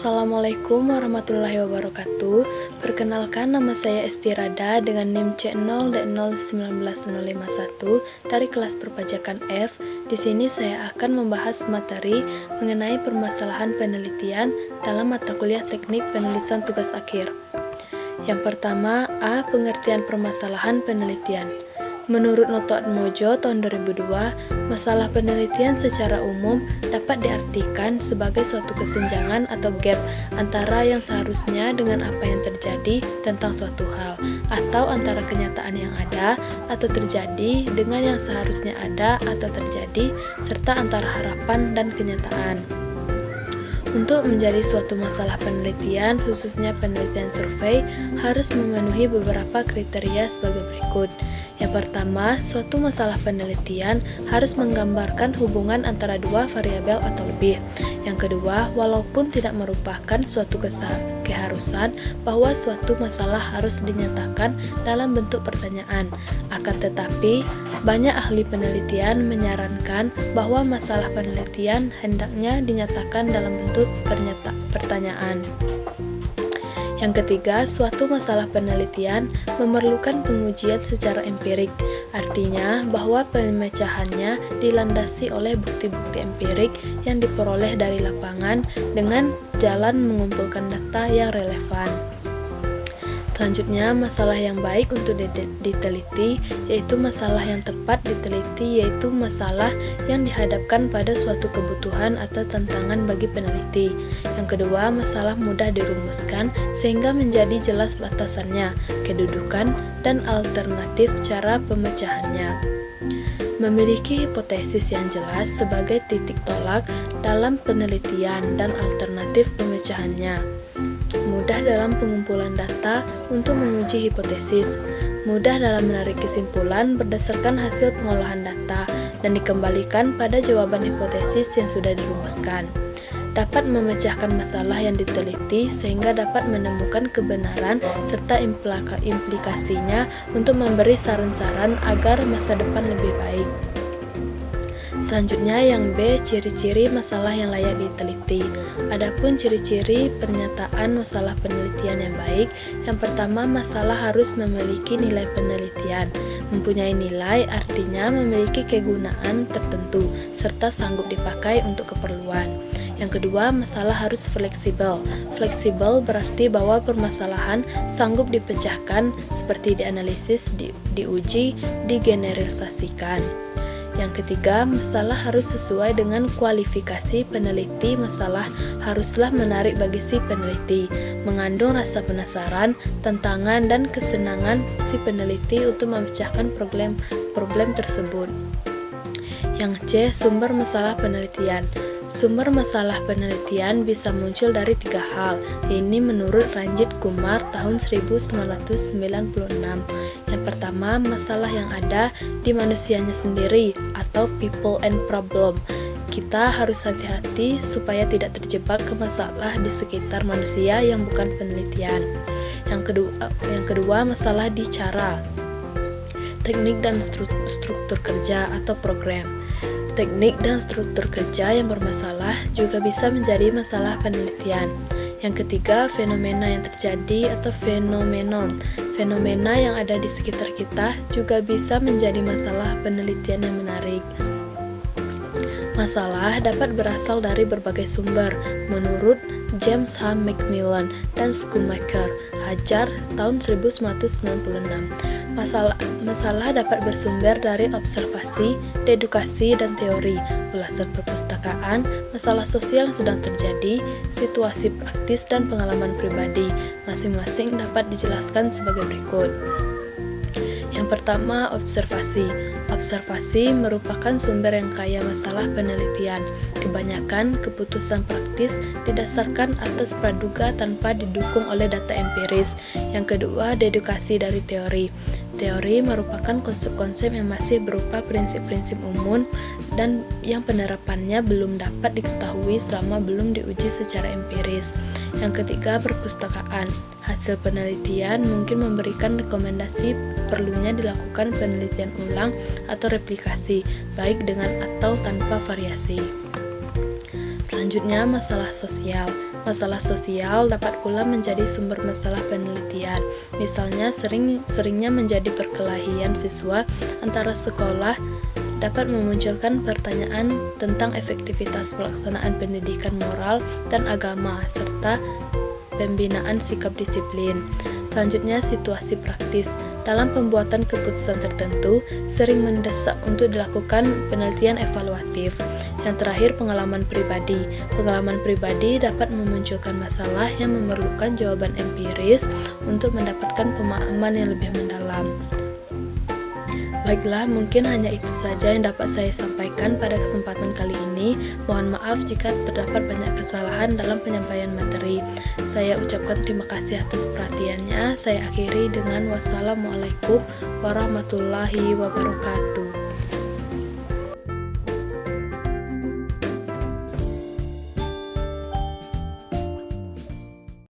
Assalamualaikum warahmatullahi wabarakatuh. Perkenalkan, nama saya Esti Rada dengan NIM C0D01951 dari kelas perpajakan F. Di sini saya akan membahas materi mengenai permasalahan penelitian dalam mata kuliah Teknik Penulisan Tugas Akhir. Yang pertama, A. Pengertian permasalahan penelitian. Menurut Noto Atmojo tahun 2002, masalah penelitian secara umum dapat diartikan sebagai suatu kesenjangan atau gap antara yang seharusnya dengan apa yang terjadi tentang suatu hal, atau antara kenyataan yang ada atau terjadi dengan yang seharusnya ada atau terjadi, serta antara harapan dan kenyataan. Untuk menjadi suatu masalah penelitian, khususnya penelitian survei, harus memenuhi beberapa kriteria sebagai berikut. Yang pertama, suatu masalah penelitian harus menggambarkan hubungan antara dua variabel atau lebih. Yang kedua, walaupun tidak merupakan suatu keharusan bahwa suatu masalah harus dinyatakan dalam bentuk pertanyaan, akan tetapi banyak ahli penelitian menyarankan bahwa masalah penelitian hendaknya dinyatakan dalam bentuk pertanyaan. Yang ketiga, suatu masalah penelitian memerlukan pengujian secara empirik, artinya bahwa pemecahannya dilandasi oleh bukti-bukti empirik yang diperoleh dari lapangan dengan jalan mengumpulkan data yang relevan. Selanjutnya, masalah yang baik untuk diteliti, yaitu masalah yang tepat diteliti, yaitu masalah yang dihadapkan pada suatu kebutuhan atau tantangan bagi peneliti. Yang kedua, masalah mudah dirumuskan sehingga menjadi jelas batasannya, kedudukan, dan alternatif cara pemecahannya. Memiliki hipotesis yang jelas sebagai titik tolak dalam penelitian dan alternatif pemecahannya. Mudah dalam pengumpulan data untuk menguji hipotesis, mudah dalam menarik kesimpulan berdasarkan hasil pengolahan data dan dikembalikan pada jawaban hipotesis yang sudah dirumuskan. Dapat memecahkan masalah yang diteliti sehingga dapat menemukan kebenaran serta implikasinya untuk memberi saran-saran agar masa depan lebih baik. Selanjutnya yang B, ciri-ciri masalah yang layak diteliti. Adapun ciri-ciri pernyataan masalah penelitian yang baik, yang pertama, masalah harus memiliki nilai penelitian. Mempunyai nilai artinya memiliki kegunaan tertentu serta sanggup dipakai untuk keperluan. Yang kedua, masalah harus fleksibel. Fleksibel berarti bahwa permasalahan sanggup dipecahkan seperti dianalisis, diuji, digeneralisasikan. Yang ketiga, masalah harus sesuai dengan kualifikasi peneliti. Masalah haruslah menarik bagi si peneliti, mengandung rasa penasaran, tantangan, dan kesenangan si peneliti untuk memecahkan problem tersebut. Yang C, sumber masalah penelitian. Sumber masalah penelitian bisa muncul dari tiga hal. Ini menurut Ranjit Kumar tahun 1996. Yang pertama, masalah yang ada di manusianya sendiri atau people and problem. Kita harus hati-hati supaya tidak terjebak ke masalah di sekitar manusia yang bukan penelitian. Yang kedua, masalah di cara, teknik dan struktur kerja atau program. Teknik dan struktur kerja yang bermasalah juga bisa menjadi masalah penelitian. Yang ketiga, fenomena yang terjadi atau fenomenon. Fenomena yang ada di sekitar kita juga bisa menjadi masalah penelitian yang menarik. Masalah dapat berasal dari berbagai sumber, menurut James H. Macmillan dan Schumacher, Hajar, tahun 1996. Masalah dapat bersumber dari observasi, dedukasi, dan teori, ulasan perpustakaan, masalah sosial yang sedang terjadi, situasi praktis, dan pengalaman pribadi. Masing-masing dapat dijelaskan sebagai berikut. Yang pertama, observasi. Observasi merupakan sumber yang kaya masalah penelitian. Kebanyakan keputusan praktis didasarkan atas praduga tanpa didukung oleh data empiris. Yang kedua, dedukasi dari teori. Teori merupakan konsep-konsep yang masih berupa prinsip-prinsip umum dan yang penerapannya belum dapat diketahui selama belum diuji secara empiris. Yang ketiga, perpustakaan. Hasil penelitian mungkin memberikan rekomendasi perlunya dilakukan penelitian ulang atau replikasi, baik dengan atau tanpa variasi. Selanjutnya, masalah sosial. Masalah sosial dapat pula menjadi sumber masalah penelitian. Misalnya, seringnya menjadi perkelahian siswa antara sekolah dapat memunculkan pertanyaan tentang efektivitas pelaksanaan pendidikan moral dan agama, serta pembinaan sikap disiplin. Selanjutnya, situasi praktis. Dalam pembuatan keputusan tertentu, sering mendesak untuk dilakukan penelitian evaluatif. Yang terakhir, pengalaman pribadi. Pengalaman pribadi dapat memunculkan masalah yang memerlukan jawaban empiris untuk mendapatkan pemahaman yang lebih mendalam. Baiklah, mungkin hanya itu saja yang dapat saya sampaikan pada kesempatan kali ini. Mohon maaf jika terdapat banyak kesalahan dalam penyampaian materi. Saya ucapkan terima kasih atas perhatiannya. Saya akhiri dengan wassalamualaikum warahmatullahi wabarakatuh.